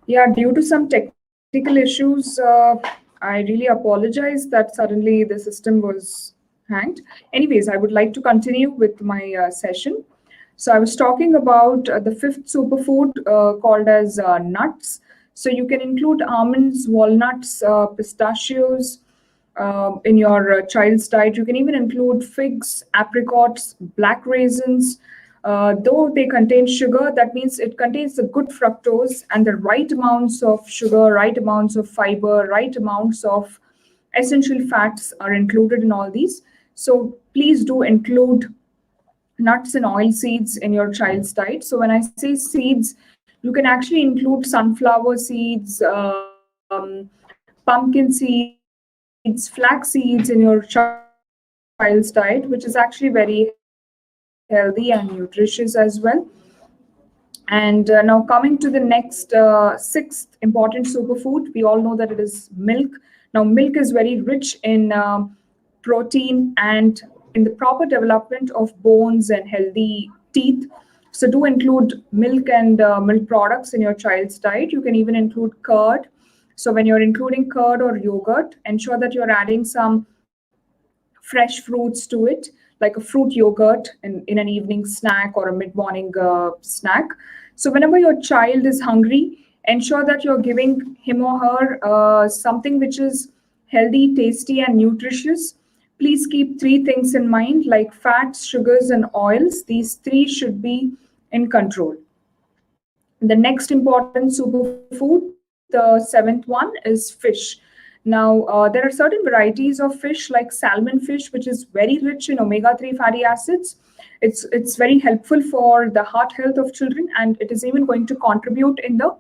Yeah, due to some technical issues, I really apologize that suddenly the system was hanged. Anyways, I would like to continue with my session. So I was talking about the fifth superfood called as nuts. So you can include almonds, walnuts, pistachios in your child's diet. You can even include figs, apricots, black raisins. Though they contain sugar, that means it contains the good fructose and the right amounts of sugar, right amounts of fiber, right amounts of essential fats are included in all these. So please do include nuts and oil seeds in your child's diet. So when I say seeds, you can actually include sunflower seeds, pumpkin seeds, flax seeds in your child's diet, which is actually very healthy and nutritious as well. And now coming to the next sixth important superfood, we all know that it is milk. Now, milk is very rich in protein and in the proper development of bones and healthy teeth. So, do include milk and milk products in your child's diet. You can even include curd. So, when you're including curd or yogurt, ensure that you're adding some fresh fruits to it, like a fruit yogurt in an evening snack or a mid-morning snack. So whenever your child is hungry, ensure that you're giving him or her something which is healthy, tasty, and nutritious. Please keep three things in mind, like fats, sugars, and oils. These three should be in control. The next important superfood, the seventh one, is fish. Now, there are certain varieties of fish like salmon fish, which is very rich in omega-3 fatty acids. It's very helpful for the heart health of children, and it is even going to contribute in the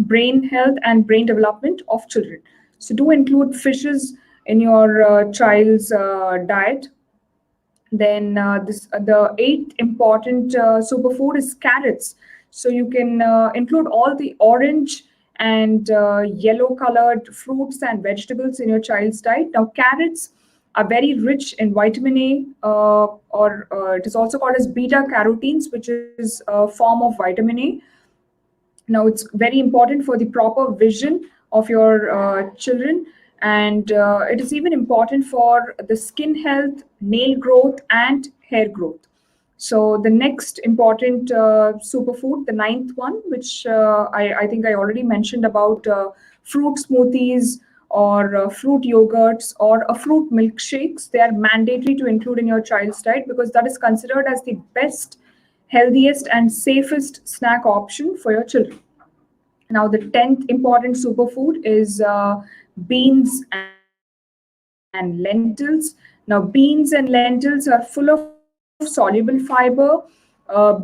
brain health and brain development of children. So, do include fishes in your child's diet. Then the eighth important superfood is carrots. So you can include all the orange and yellow colored fruits and vegetables in your child's diet. Now carrots are very rich in vitamin A, or it is also called as beta carotenes, which is a form of vitamin A. Now it's very important for the proper vision of your children, and it is even important for the skin health, nail growth, and hair growth. So the next important superfood, the ninth one, which I think I already mentioned about fruit smoothies or fruit yogurts or a fruit milkshakes. They are mandatory to include in your child's diet because that is considered as the best, healthiest, and safest snack option for your children. Now, the 10th important superfood is beans and lentils. Now, beans and lentils are full of soluble fiber.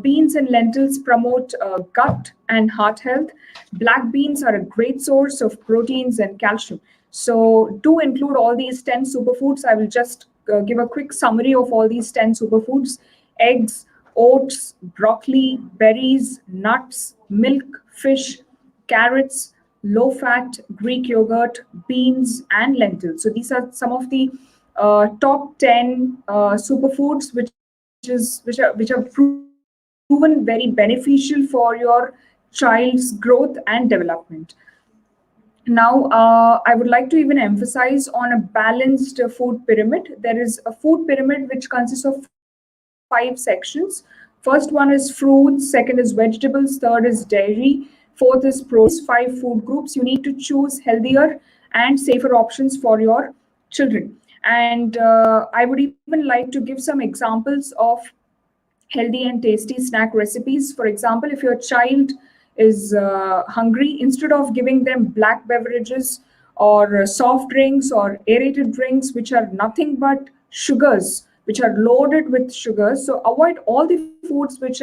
Beans and lentils promote gut and heart health. Black beans are a great source of proteins and calcium. So, do include all these 10 superfoods. I will just give a quick summary of all these 10 superfoods: eggs, oats, broccoli, berries, nuts, milk, fish, carrots, low fat Greek yogurt, beans, and lentils. So these are some of the top 10 superfoods which have proven very beneficial for your child's growth and development. Now, I would like to even emphasize on a balanced food pyramid. There is a food pyramid which consists of 5 sections. First one is fruits, second is vegetables, third is dairy, fourth is protein. These 5 food groups, you need to choose healthier and safer options for your children. And I would even like to give some examples of healthy and tasty snack recipes. For example, if your child is hungry, instead of giving them black beverages or soft drinks or aerated drinks, which are nothing but sugars, which are loaded with sugars, so avoid all the foods which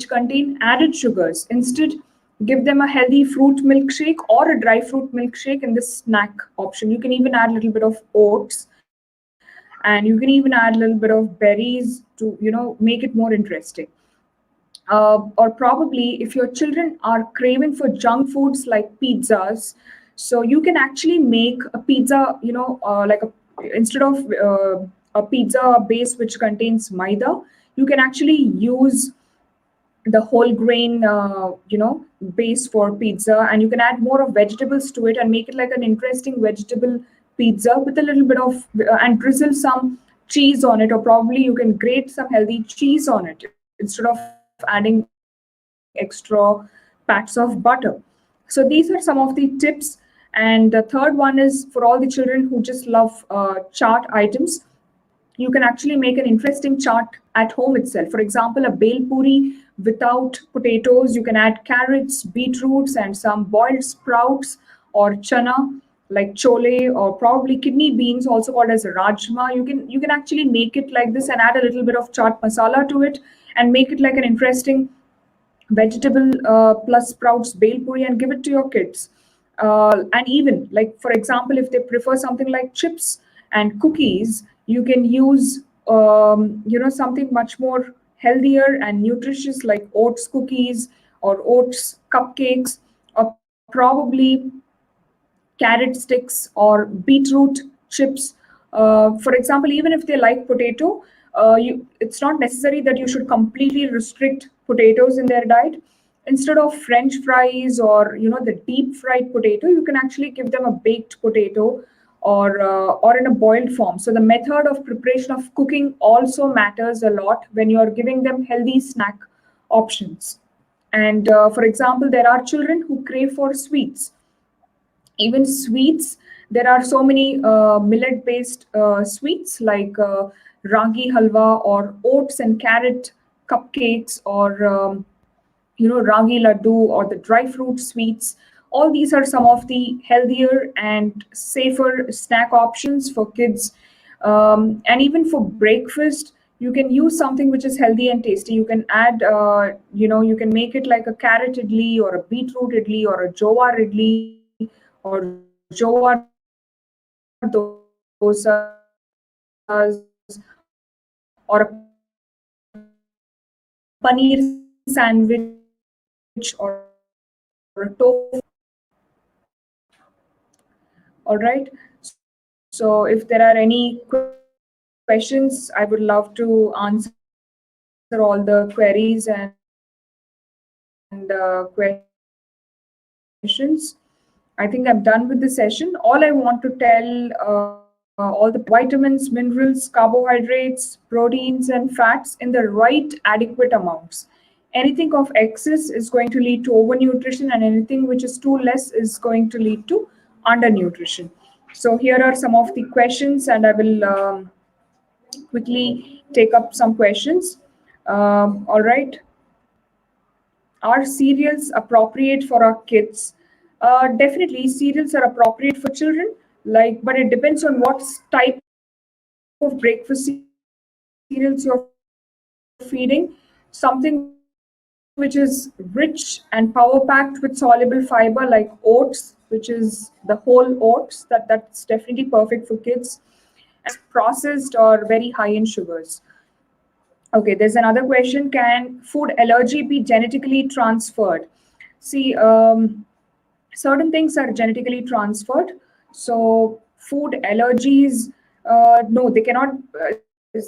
contain added sugars. Instead, give them a healthy fruit milkshake or a dry fruit milkshake in this snack option. You can even add a little bit of oats, and you can even add a little bit of berries to make it more interesting. Or probably if your children are craving for junk foods like pizzas, so you can actually make a pizza, like a instead of a pizza base which contains maida, you can actually use the whole grain base for pizza, and you can add more of vegetables to it and make it like an interesting vegetable pizza with a little bit of and drizzle some cheese on it, or probably you can grate some healthy cheese on it instead of adding extra pats of butter. So these are some of the tips. And the third one is for all the children who just love Chaat items. You can actually make an interesting chaat at home itself. For example, a bale puri without potatoes. You can add carrots, beetroots, and some boiled sprouts or chana like chole, or probably kidney beans, also called as rajma. You can actually make it like this and add a little bit of chaat masala to it and make it like an interesting vegetable plus sprouts bale puri and give it to your kids. And even like for example, if they prefer something like chips and cookies, you can use something much more healthier and nutritious like oats cookies or oats cupcakes, or probably carrot sticks or beetroot chips. For example, even if they like potato, it's not necessary that you should completely restrict potatoes in their diet. Instead of French fries or the deep fried potato, you can actually give them a baked potato or in a boiled form. So the method of preparation of cooking also matters a lot when you are giving them healthy snack options. And for example, there are children who crave for sweets. Even sweets, there are so many millet based sweets like ragi halwa or oats and carrot cupcakes, or ragi laddu or the dry fruit sweets. All these are some of the healthier and safer snack options for kids. And even for breakfast, you can use something which is healthy and tasty. You can add you can make it like a carrot idli or a beetroot idli or a jowar idli or jowar dosas, or a paneer sandwich or a tofu All right. So if there are any questions, I would love to answer all the queries and questions. I think I'm done with the session. All I want to tell all the vitamins, minerals, carbohydrates, proteins, and fats in the right adequate amounts. Anything of excess is going to lead to overnutrition, and anything which is too less is going to lead to undernutrition. So here are some of the questions, and I will quickly take up some questions. All right. Are cereals appropriate for our kids? Definitely, cereals are appropriate for children. But it depends on what type of breakfast cereals you're feeding. Something which is rich and power packed with soluble fiber, like oats, which is the whole oats, that's definitely perfect for kids. And cereals which are processed or very high in sugars. Okay, there's another question. Can food allergy be genetically transferred? See, certain things are genetically transferred. So, food allergies, no, they cannot. There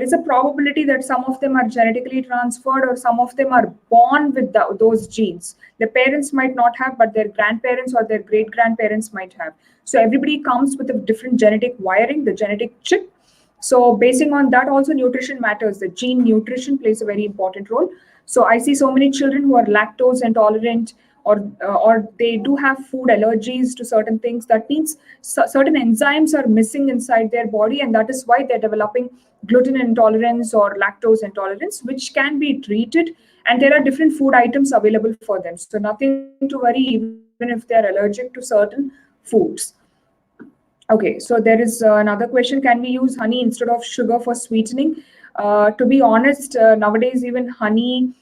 is a probability that some of them are genetically transferred, or some of them are born with those genes. The parents might not have, but their grandparents or their great grandparents might have. So, everybody comes with a different genetic wiring, the genetic chip. So basing on that, also nutrition matters. The gene nutrition plays a very important role. So I see so many children who are lactose intolerant, or they do have food allergies to certain things. That means certain enzymes are missing inside their body, and that is why they're developing gluten intolerance or lactose intolerance, which can be treated. And there are different food items available for them. So nothing to worry, even if they're allergic to certain foods. Okay, so there is another question. Can we use honey instead of sugar for sweetening? To be honest, nowadays, even honey,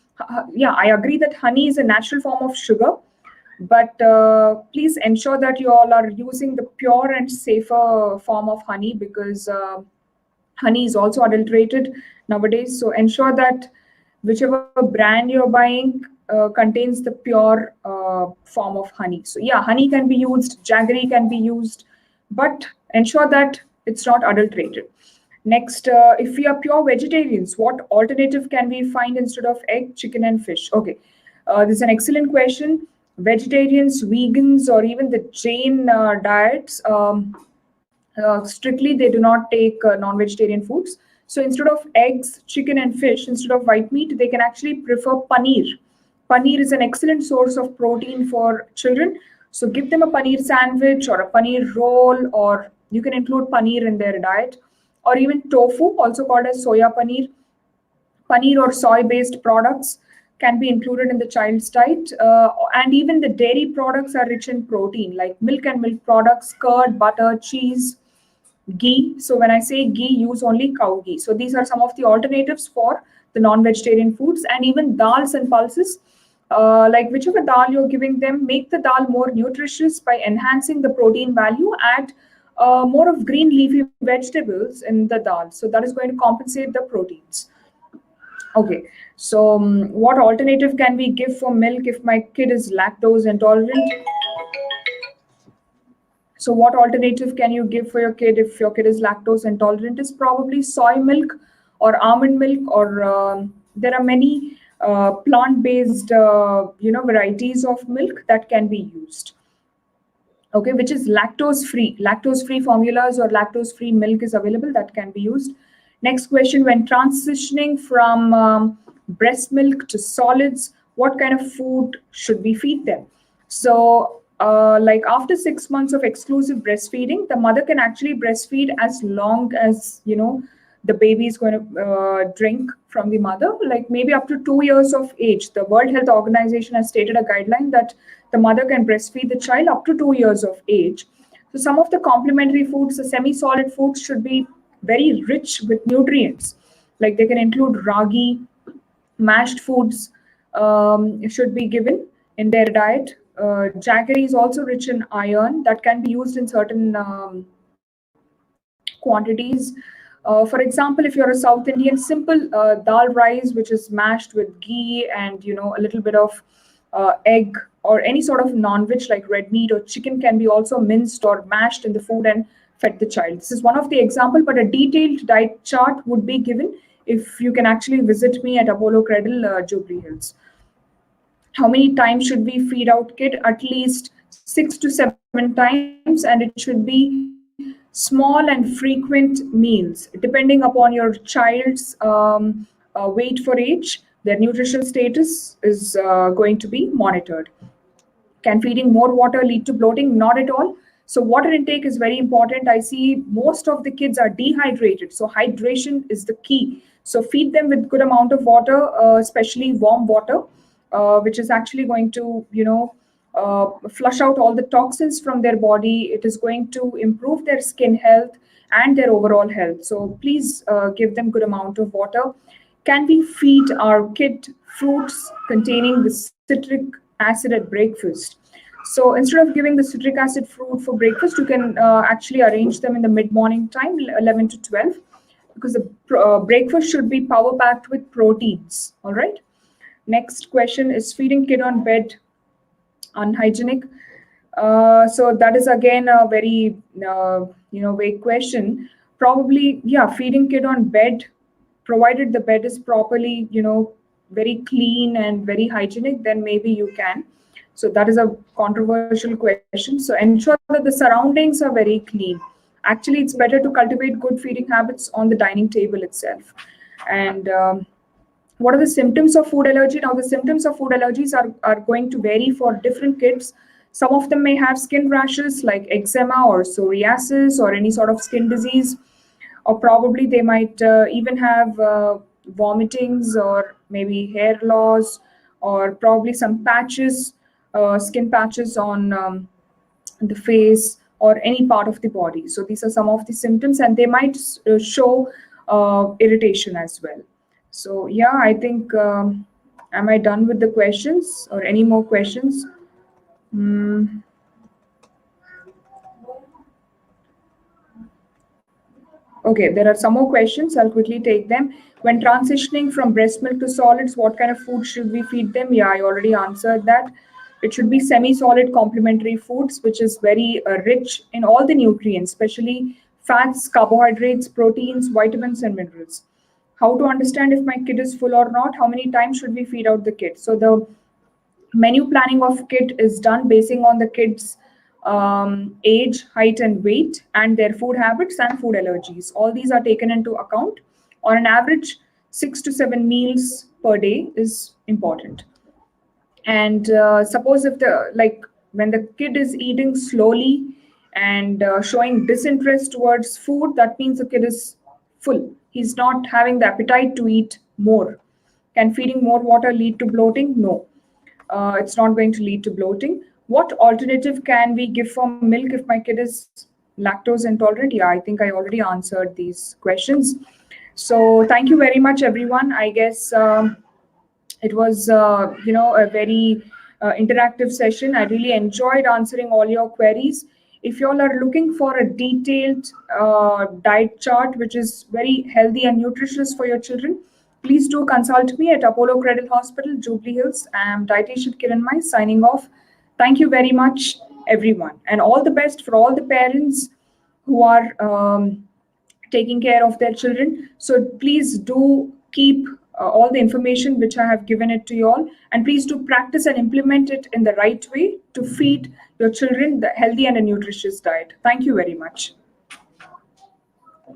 yeah, I agree that honey is a natural form of sugar, but please ensure that you all are using the pure and safer form of honey, because honey is also adulterated nowadays. So ensure that whichever brand you're buying contains the pure form of honey. So yeah, honey can be used, jaggery can be used, but ensure that it's not adulterated. Next, if we are pure vegetarians, what alternative can we find instead of egg, chicken, and fish? Okay, this is an excellent question. Vegetarians, vegans, or even the Jain diets, strictly they do not take non-vegetarian foods. So instead of eggs, chicken, and fish, instead of white meat, they can actually prefer paneer. Paneer is an excellent source of protein for children. So give them a paneer sandwich or a paneer roll, or you can include paneer in their diet, or even tofu, also called as soya paneer. Paneer or soy based products can be included in the child's diet. And even the dairy products are rich in protein, like milk and milk products, curd, butter, cheese, ghee. So when I say ghee, use only cow ghee. So these are some of the alternatives for the non-vegetarian foods, and even dals and pulses. Like whichever dal you're giving them, make the dal more nutritious by enhancing the protein value. Add more of green leafy vegetables in the dal. So that is going to compensate the proteins. Okay, so what alternative can we give for milk if my kid is lactose intolerant? So, what alternative can you give for your kid if your kid is lactose intolerant? Is probably soy milk or almond milk, or there are many plant-based, varieties of milk that can be used. Okay, which is lactose free formulas or lactose free milk is available that can be used. Next question: when transitioning from breast milk to solids, what kind of food should we feed them? So like after 6 months of exclusive breastfeeding, the mother can actually breastfeed as long as the baby is going to drink from the mother, like maybe up to 2 years of age. The World Health Organization has stated a guideline that the mother can breastfeed the child up to 2 years of age. So some of the complementary foods, the semi-solid foods, should be very rich with nutrients. Like they can include ragi, mashed foods should be given in their diet. Jaggery is also rich in iron that can be used in certain quantities. For example, if you're a South Indian, simple dal rice, which is mashed with ghee and a little bit of egg or any sort of non-veg like red meat or chicken can be also minced or mashed in the food and fed the child. This is one of the example, but a detailed diet chart would be given if you can actually visit me at Apollo Cradle, Jubilee Hills. How many times should we feed out kid? At least 6 to 7 times, and it should be small and frequent meals depending upon your child's weight for age. Their nutritional status is going to be monitored. Can feeding more water lead to bloating? Not at all. So water intake is very important. I see most of the kids are dehydrated. So hydration is the key. So feed them with good amount of water, especially warm water, which is actually going to, flush out all the toxins from their body. It is going to improve their skin health and their overall health. So please give them good amount of water. Can we feed our kid fruits containing the citric acid at breakfast? So instead of giving the citric acid fruit for breakfast, you can actually arrange them in the mid-morning time, 11 to 12, because the breakfast should be power packed with proteins. All right. Next question: is feeding kid on bed unhygienic? So that is again a very vague question. Probably, yeah, feeding kid on bed, provided the bed is properly very clean and very hygienic, then maybe you can. So that is a controversial question. So ensure that the surroundings are very clean. Actually, it's better to cultivate good feeding habits on the dining table itself. And what are the symptoms of food allergy? Now, the symptoms of food allergies are going to vary for different kids. Some of them may have skin rashes like eczema or psoriasis or any sort of skin disease, or probably they might even have vomitings or maybe hair loss, or probably some patches, skin patches on the face or any part of the body. So these are some of the symptoms, and they might show irritation as well. So yeah, I think am I done with the questions or any more questions? Hmm. Okay, there are some more questions. I'll quickly take them. When transitioning from breast milk to solids, what kind of food should we feed them? Yeah, I already answered that. It should be semi-solid complementary foods, which is very rich in all the nutrients, especially fats, carbohydrates, proteins, vitamins, and minerals. How to understand if my kid is full or not? How many times should we feed out the kid? So the menu planning of kid is done basing on the kid's age, height, and weight, and their food habits and food allergies. All these are taken into account. On an average, 6 to 7 meals per day is important. And suppose if the like when the kid is eating slowly and showing disinterest towards food, that means the kid is full. He's not having the appetite to eat more. Can feeding more water lead to bloating? No, it's not going to lead to bloating. What alternative can we give for milk if my kid is lactose intolerant? Yeah, I think I already answered these questions. So thank you very much, everyone. I guess it was, a very interactive session. I really enjoyed answering all your queries. If you all are looking for a detailed diet chart, which is very healthy and nutritious for your children, please do consult me at Apollo Credit Hospital, Jubilee Hills. I am dietitian Kiran Mai, signing off. Thank you very much, everyone, and all the best for all the parents who are taking care of their children. So please do keep all the information which I have given it to you all, and please do practice and implement it in the right way to feed your children the healthy and a nutritious diet. Thank you very much.